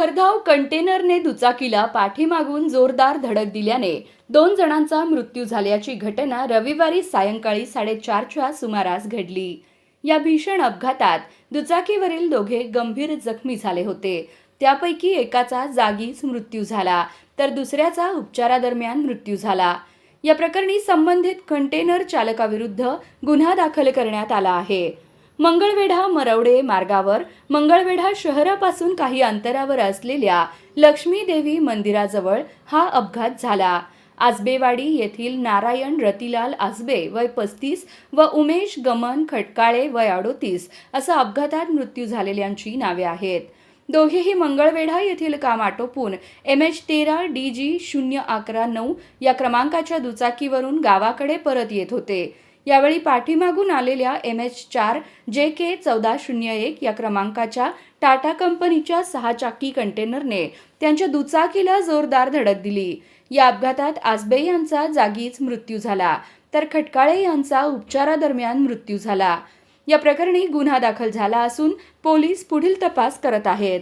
भरधाव कंटेनरने दुचाकीला पाठीमागून जोरदार धडक दिल्याने 2 जणांचा मृत्यू झाल्याची घटना रविवारी सायंकाळी 4:30च्या सुमारास घडली। या भीषण अपघातात दुचाकीवरील दोघे गंभीर जखमी झाले होते। त्यापैकी एकाचा जागीच मृत्यू झाला तर दुसऱ्याचा उपचारादरम्यान मृत्यू झाला। या प्रकरणी संबंधित कंटेनर चालकाविरुद्ध गुन्हा दाखल करण्यात आला आहे। मंगळवेढा मरवडे मार्गावर मंगळवेढा शहरापासून काही अंतरावर असलेल्या लक्ष्मी देवी मंदिराजवळ हा अपघात झाला। आसबेवाडी येथील नारायण रतिलाल आसबे वय 35 व उमेश गमन खटकाळे वय 38 असा अपघातात मृत्यू झालेल्यांची नावे आहेत। दोघेही मंगळवेढा येथील काम आटोपून MH13 DG 019 या क्रमांकाच्या दुचाकीवरून गावाकडे परत येत होते। यावेळी पाठीमागून आलेल्या MH4 JK 1401 या क्रमांकाच्या टाटा कंपनीच्या 6 चाकी कंटेनरने त्यांच्या दुचाकीला जोरदार धडक दिली। या अपघातात आसबे यांचा जागीच मृत्यू झाला तर खटकाळे यांचा उपचारादरम्यान मृत्यू झाला। या प्रकरणी गुन्हा दाखल झाला असून पोलीस पुढील तपास करत आहेत।